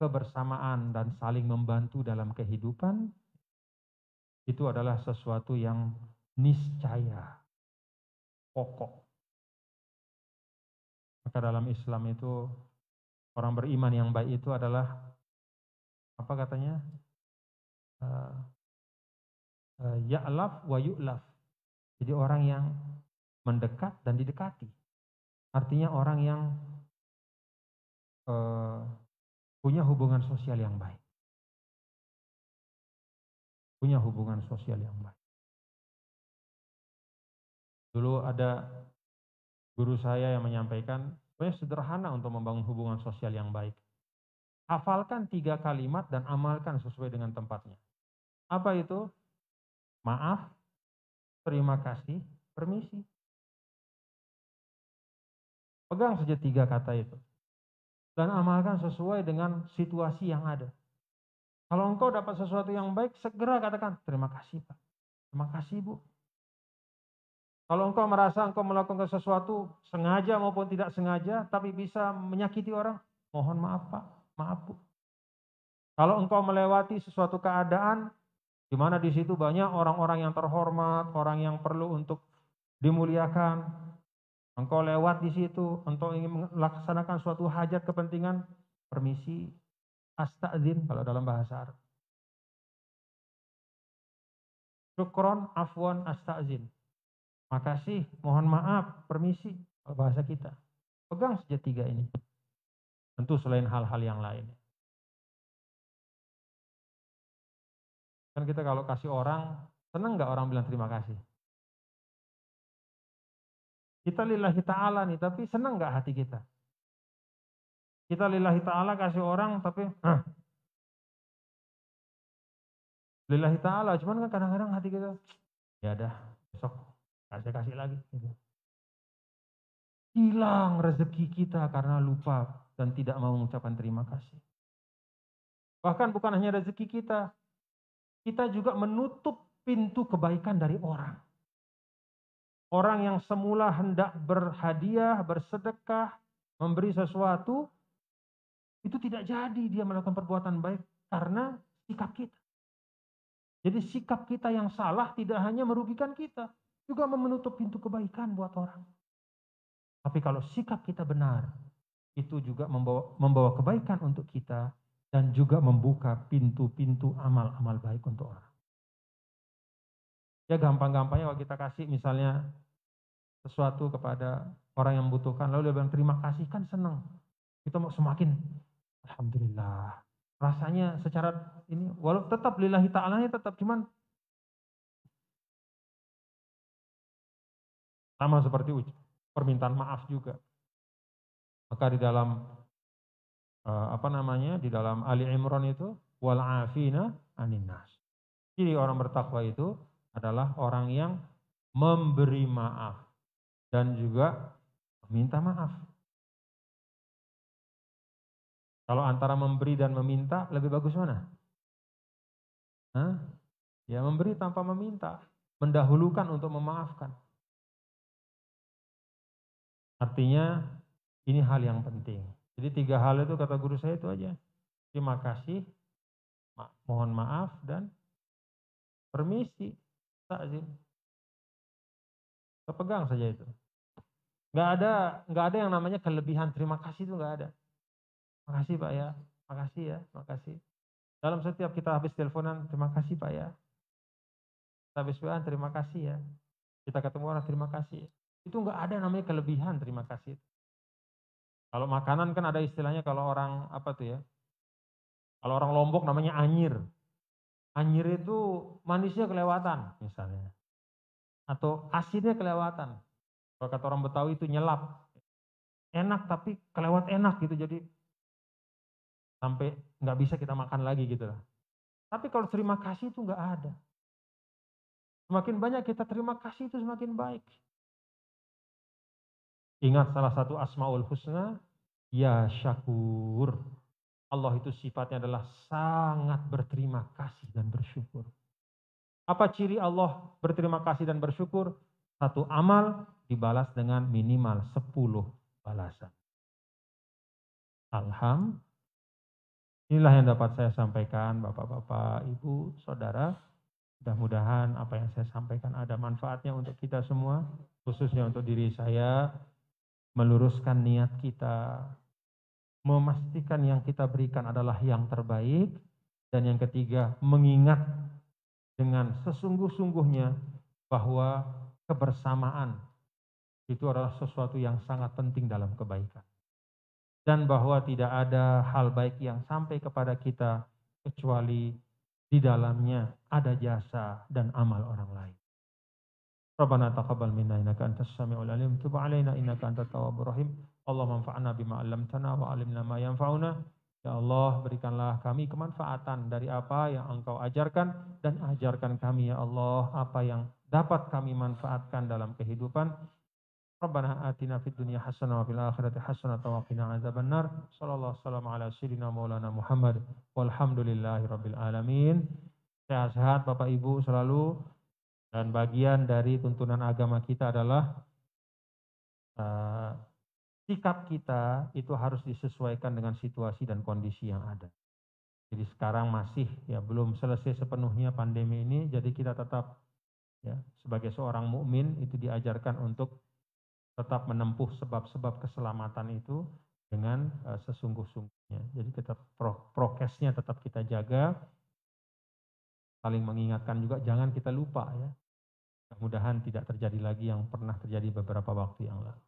kebersamaan dan saling membantu dalam kehidupan itu adalah sesuatu yang niscaya, pokok. Maka dalam Islam itu orang beriman yang baik itu adalah apa katanya? Ya'laf wa yu'laf. Jadi orang yang mendekat dan didekati. Artinya orang yang punya hubungan sosial yang baik. Punya hubungan sosial yang baik. Dulu ada guru saya yang menyampaikan, sebenarnya sederhana untuk membangun hubungan sosial yang baik. Hafalkan 3 kalimat dan amalkan sesuai dengan tempatnya. Apa itu? Maaf, terima kasih, permisi. Pegang saja 3 kata itu. Dan amalkan sesuai dengan situasi yang ada. Kalau engkau dapat sesuatu yang baik, segera katakan, terima kasih Pak, terima kasih Bu. Kalau engkau merasa engkau melakukan sesuatu sengaja maupun tidak sengaja, tapi bisa menyakiti orang, mohon maaf Pak, maaf Bu. Kalau engkau melewati sesuatu keadaan, di mana di situ banyak orang-orang yang terhormat, orang yang perlu untuk dimuliakan, engkau lewat di situ, engkau ingin melaksanakan suatu hajat kepentingan, permisi, astadzin kalau dalam bahasa Arab. Syukron, afwan, astadzin. Makasih, mohon maaf, permisi, bahasa kita. Pegang saja 3 ini. Tentu selain hal-hal yang lain. Kan kita kalau kasih orang, senang nggak orang bilang terima kasih? Kita lillahi ta'ala nih, tapi senang nggak hati kita? Kita lillahi ta'ala kasih orang, tapi lillahi ta'ala, cuman kan kadang-kadang hati kita, ya dah, besok saya kasih lagi. Gitu. Hilang rezeki kita karena lupa dan tidak mau mengucapkan terima kasih. Bahkan bukan hanya rezeki kita juga menutup pintu kebaikan dari orang. Orang yang semula hendak berhadiah, bersedekah, memberi sesuatu, itu tidak jadi dia melakukan perbuatan baik karena sikap kita. Jadi sikap kita yang salah tidak hanya merugikan kita, juga menutup pintu kebaikan buat orang. Tapi kalau sikap kita benar, itu juga membawa kebaikan untuk kita dan juga membuka pintu-pintu amal-amal baik untuk orang. Ya gampang-gampangnya kalau kita kasih misalnya sesuatu kepada orang yang membutuhkan, lalu dia bilang terima kasih, kan senang. Kita mau semakin, alhamdulillah. Rasanya secara ini, walau tetap lillahi ta'alanya tetap, cuman sama seperti permintaan maaf juga. Maka di dalam di dalam Ali Imran itu wal afina anin nas. Jadi orang bertakwa itu adalah orang yang memberi maaf dan juga meminta maaf. Kalau antara memberi dan meminta lebih bagus mana? Hah? Ya memberi tanpa meminta, mendahulukan untuk memaafkan. Artinya ini hal yang penting. Jadi 3 hal itu kata guru saya itu aja. Terima kasih, mohon maaf, dan permisi. Takzim. Pegang saja itu. Nggak ada yang namanya kelebihan terima kasih, itu nggak ada. Makasih Pak ya, makasih ya, makasih. Dalam setiap kita habis teleponan, terima kasih Pak ya. Kita habis WA, terima kasih ya. Kita ketemu orang, terima kasih. Itu nggak ada namanya kelebihan terima kasih. Kalau makanan kan ada istilahnya, kalau orang apa tuh ya? Kalau orang Lombok namanya anyir. Anyir itu manisnya kelewatan misalnya. Atau asinnya kelewatan. Kalau kata orang Betawi itu nyelap. Enak tapi kelewat enak gitu, jadi sampai nggak bisa kita makan lagi gitu lah. Tapi kalau terima kasih itu nggak ada. Semakin banyak kita terima kasih itu semakin baik. Ingat salah satu Asmaul Husna, ya syakur. Allah itu sifatnya adalah sangat berterima kasih dan bersyukur. Apa ciri Allah berterima kasih dan bersyukur? Satu amal dibalas dengan minimal 10 balasan. Alhamdulillah. Inilah yang dapat saya sampaikan Bapak-bapak, Ibu, Saudara. Mudah-mudahan apa yang saya sampaikan ada manfaatnya untuk kita semua, khususnya untuk diri saya, meluruskan niat kita, memastikan yang kita berikan adalah yang terbaik, dan yang ketiga, mengingat dengan sesungguh-sungguhnya bahwa kebersamaan itu adalah sesuatu yang sangat penting dalam kebaikan. Dan bahwa tidak ada hal baik yang sampai kepada kita kecuali di dalamnya ada jasa dan amal orang lain. Rabbana taqabbal minna innaka antas samiul alim, tub alaina innaka antat tawwabur rahim. Allahumma anfa'na bima 'allamtana wa 'allimna ma yanfa'una. Ya Allah, berikanlah kami kemanfaatan dari apa yang Engkau ajarkan, dan ajarkan kami ya Allah apa yang dapat kami manfaatkan dalam kehidupan. Rabbana atina fid dunya hasanah wa fil akhirati hasanah wa qina adzabannar. Sallallahu wasallam ala sayyidina maulana Muhammad walhamdulillahi rabbil alamin. Sehat-sehat Bapak Ibu selalu, dan bagian dari tuntunan agama kita adalah sikap kita itu harus disesuaikan dengan situasi dan kondisi yang ada. Jadi sekarang masih ya belum selesai sepenuhnya pandemi ini, jadi kita tetap ya sebagai seorang mukmin itu diajarkan untuk tetap menempuh sebab-sebab keselamatan itu dengan sesungguh-sungguhnya. Jadi kita prokesnya tetap kita jaga, saling mengingatkan juga, jangan kita lupa ya. Mudah-mudahan tidak terjadi lagi yang pernah terjadi beberapa waktu yang lalu.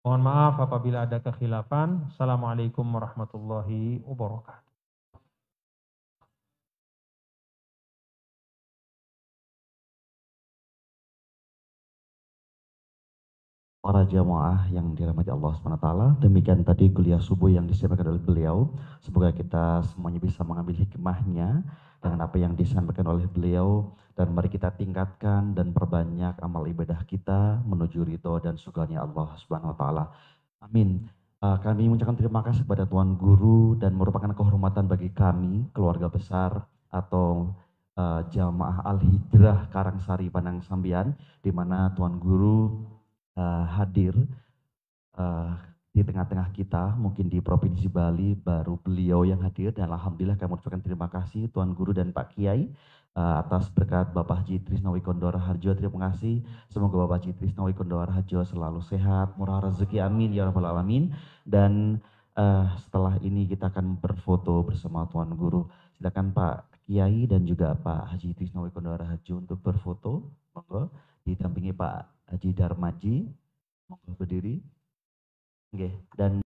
Mohon maaf apabila ada kekhilafan. Assalamualaikum warahmatullahi wabarakatuh. Para jamaah yang dirahmati Allah SWT, demikian tadi kuliah subuh yang disampaikan oleh beliau. Semoga kita semuanya bisa mengambil hikmahnya dengan apa yang disampaikan oleh beliau, dan mari kita tingkatkan dan perbanyak amal ibadah kita menuju ridho dan surganya Allah SWT. Amin. Kami mengucapkan terima kasih kepada Tuan Guru, dan merupakan kehormatan bagi kami, keluarga besar atau Jamaah Al-Hijrah Karangsari Panang Sambian, di mana Tuan Guru hadir di tengah-tengah kita, mungkin di Provinsi Bali baru beliau yang hadir, dan alhamdulillah kami ucapkan terima kasih Tuan Guru dan Pak Kiai atas berkat Bapak Haji Trisno Wikondoro Harjo. Terima kasih, semoga Bapak Haji Trisno Wikondoro Harjo selalu sehat, murah rezeki, amin ya rabbal alamin. Dan setelah ini kita akan berfoto bersama Tuan Guru. Silakan Pak Kiai dan juga Pak Haji Trisno Wikondoro Harjo untuk berfoto, monggo didampingi Pak Haji Darmaji, monggo berdiri. Oke, dan